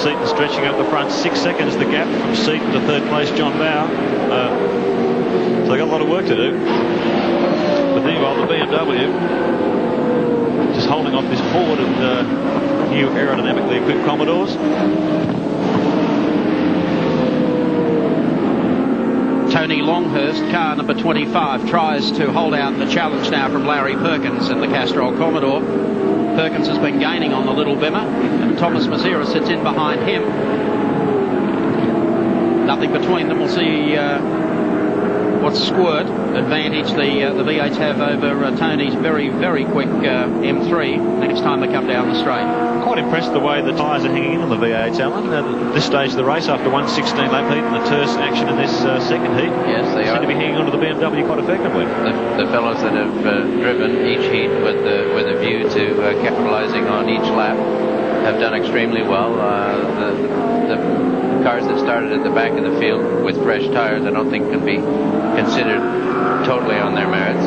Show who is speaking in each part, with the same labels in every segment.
Speaker 1: Seaton stretching up the front. 6 seconds the gap from Seaton to third place John Bower. So they've got a lot of work to do. But meanwhile, the BMW just holding off this horde of new aerodynamically equipped Commodores.
Speaker 2: Tony Longhurst, car number 25, tries to hold out the challenge now from Larry Perkins in the Castrol Commodore. Perkins has been gaining on the Little Bimmer, and Thomas Mazera sits in behind him. Nothing between them. We'll see what squirt advantage the V8s have over Tony's very, very quick M3 next time they come down the straight.
Speaker 1: Quite impressed the way the tyres are hanging in on the V8s, Alan. At this stage of the race, after 1:16 lap heat and the terse action in this second heat,
Speaker 3: yes, they
Speaker 1: seem to be hanging onto the BMW quite effectively.
Speaker 3: The fellows that have driven each heat with a view to capitalising on each lap have done extremely well. The cars that started at the back of the field with fresh tyres, I don't think can be considered totally on their merits.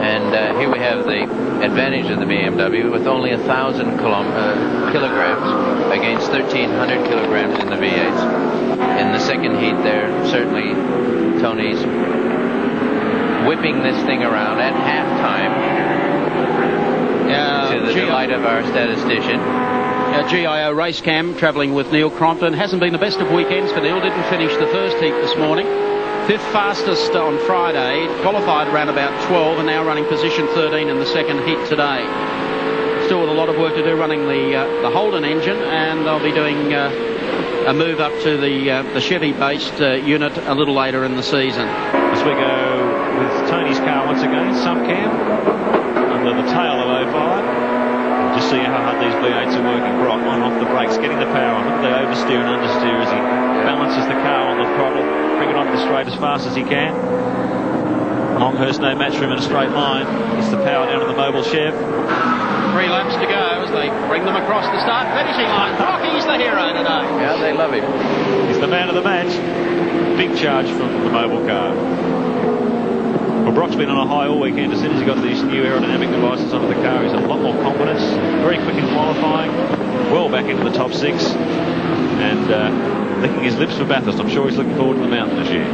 Speaker 3: And here we have the advantage of the BMW with only 1,000 kilograms against 1,300 kilograms in the V8s. In the second heat there, certainly Tony's whipping this thing around at halftime to the delight of our statistician.
Speaker 2: GIO race cam travelling with Neil Crompton. Hasn't been the best of weekends for Neil. Didn't finish the first heat this morning. Fifth fastest on Friday. Qualified around about 12 and now running position 13 in the second heat today. Still with a lot of work to do running the Holden engine, and they'll be doing a move up to the Chevy-based unit a little later in the season.
Speaker 1: As we go with Tony's car once again, Sumcam under the tail of 05. Just see how hard these V8s are working. Brock on off the brakes, getting the power on. Look at the oversteer and understeer as he balances the car on the throttle, bring it onto the straight as fast as he can. Longhurst no match for him in a straight line. Gets the power down to the mobile Chev.
Speaker 2: 3 laps to go as they bring them across the start finishing line. Rocky's the hero today.
Speaker 3: Yeah, they love him.
Speaker 1: He's the man of the match. Big charge from the mobile car. Well, Brock's been on a high all weekend. As soon as he got these new aerodynamic devices onto the car, he's had a lot more confidence. Very quick in qualifying. Well back into the top 6. And licking his lips for Bathurst. I'm sure he's looking forward to the mountain this year.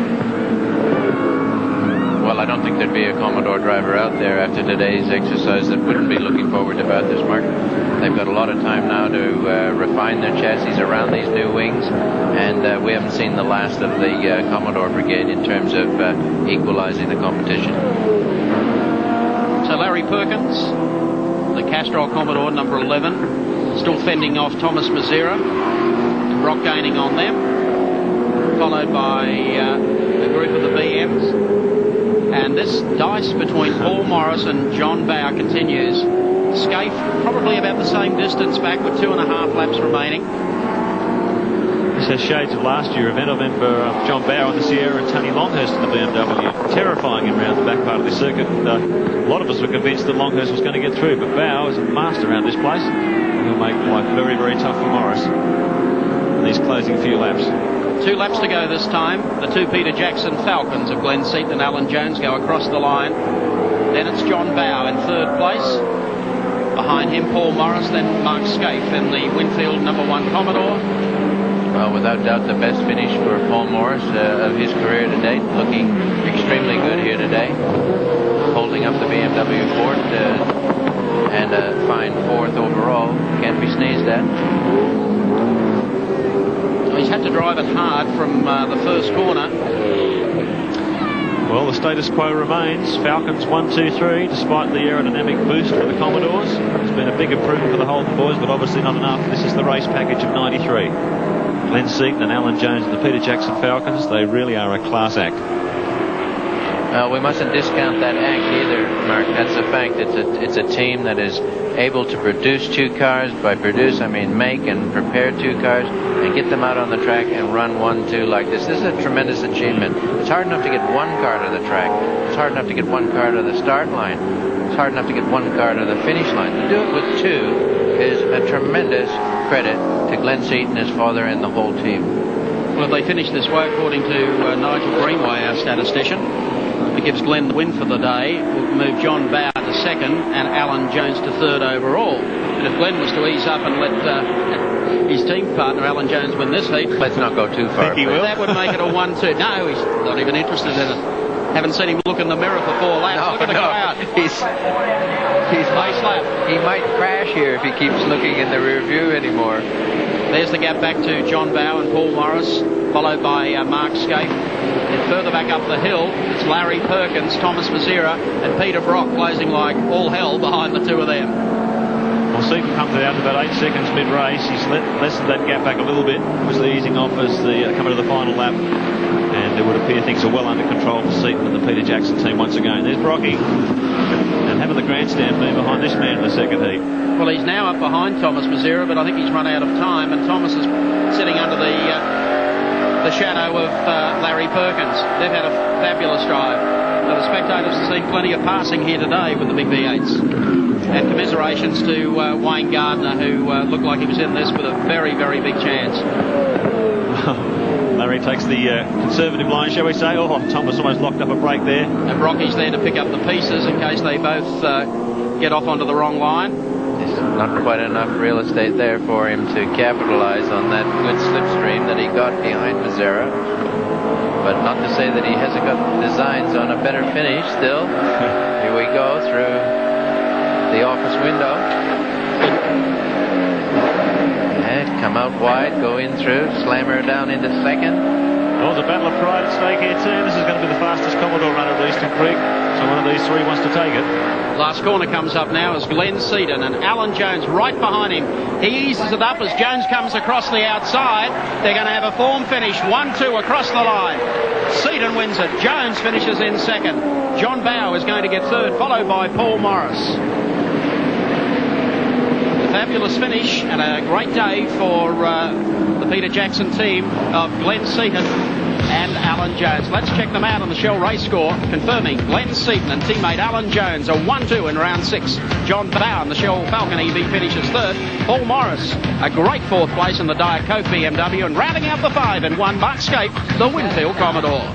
Speaker 3: Well, I don't think there'd be a Commodore driver out there after today's exercise that wouldn't be looking forward to Bathurst, Mark. They've got a lot of time now to refine their chassis around these new wings, and we haven't seen the last of the Commodore brigade in terms of equalizing the competition.
Speaker 2: So Larry Perkins, the Castrol Commodore number 11, still fending off Thomas Mazera. Brock gaining on them, followed by a group of the BMs. And this dice between Paul Morris and John Bower continues. Scaife probably about the same distance back with 2.5 laps remaining.
Speaker 1: This has shades of last year event. I remember John Bower in the Sierra and Tony Longhurst in the BMW, terrifying him around the back part of the circuit. A lot of us were convinced that Longhurst was going to get through, but Bower is a master around this place. He'll make life very, very tough for Morris in these closing few laps.
Speaker 2: 2 laps to go this time. The 2 Peter Jackson Falcons of Glenn Seaton and Alan Jones go across the line. Then it's John Bower in third place. Behind him, Paul Morris, then Mark Scaife in the Winfield number 1 Commodore.
Speaker 3: Well, without doubt, the best finish for Paul Morris of his career to date. Looking extremely good here today. Holding up the BMW Ford and a fine 4th overall. Can't be sneezed at.
Speaker 2: He's had to drive it hard from the first corner.
Speaker 1: Well, the status quo remains. Falcons 1, 2, 3, despite the aerodynamic boost for the Commodores. It's been a big improvement for the Holden boys, but obviously not enough. This is the race package of 93. Glenn Seaton and Alan Jones and the Peter Jackson Falcons, they really are a class act.
Speaker 3: Well, we mustn't discount that act either, Mark. That's a fact. It's a team that is able to produce 2 cars. By produce, I mean make and prepare 2 cars and get them out on the track and run 1, 2 like this. This is a tremendous achievement. It's hard enough to get 1 car to the track. It's hard enough to get 1 car to the start line. It's hard enough to get 1 car to the finish line. To do it with 2 is a tremendous credit to Glenn Seaton, his father, and the whole team.
Speaker 2: Well, if they finish this way, according to Nigel Greenway, our statistician, it gives Glenn the win for the day. We'll move John Bower to 2nd and Alan Jones to 3rd overall. And if Glenn was to ease up and let his team partner Alan Jones win this heat.
Speaker 3: Let's not go too far.
Speaker 1: Think he will.
Speaker 2: That would make it a 1-2. No, he's not even interested in it. Haven't seen him look in the mirror for 4 laps. Look at the crowd.
Speaker 3: He's
Speaker 2: Base lap.
Speaker 3: He might crash here if he keeps looking in the rear view anymore.
Speaker 2: There's the gap back to John Bowe and Paul Morris, followed by Mark Scape. And further back up the hill, it's Larry Perkins, Thomas Mazera, and Peter Brock closing like all hell behind the two of them.
Speaker 1: Well, Seaton comes out to about 8 seconds mid-race. He's lessened that gap back a little bit. Obviously easing off as the coming to the final lap. And it would appear things are well under control for Seaton and the Peter Jackson team once again. There's Brocky. And having the grandstand being behind this man in the second heat.
Speaker 2: Well, he's now up behind Thomas Mazera, but I think he's run out of time, and Thomas is sitting under the shadow of Larry Perkins. They've had a fabulous drive. Now, the spectators have seen plenty of passing here today with the big V8s. And commiserations to Wayne Gardner, who looked like he was in this with a very, very big chance.
Speaker 1: Larry takes the conservative line, shall we say. Oh, Thomas almost locked up a break there.
Speaker 2: And Brocky's there to pick up the pieces in case they both get off onto the wrong line.
Speaker 3: There's not quite enough real estate there for him to capitalize on that good slipstream that he got behind Mazera. But not to say that he hasn't got designs on a better finish still. Here we go through the office window. And come out wide, go in through, slam her down into second.
Speaker 1: Well, there's a battle of pride at stake here too. This is going to be the fastest Commodore run at Eastern Creek. So one of these three wants to take it.
Speaker 2: Last corner comes up now as Glenn Seaton and Alan Jones right behind him. He eases it up as Jones comes across the outside. They're going to have a form finish, 1-2 across the line. Seaton wins it. Jones finishes in second. John Bowe is going to get third, followed by Paul Morris. A fabulous finish and a great day for the Peter Jackson team of Glenn Seaton and Alan Jones. Let's check them out on the Shell race score, confirming Glenn Seaton and teammate Alan Jones are 1-2 in round 6. John Bowe in the Shell Falcon EV finishes third. Paul Morris, a great fourth place in the Diet Coke BMW, and rounding out the 5 in 1, Mark Scape, the Winfield Commodore.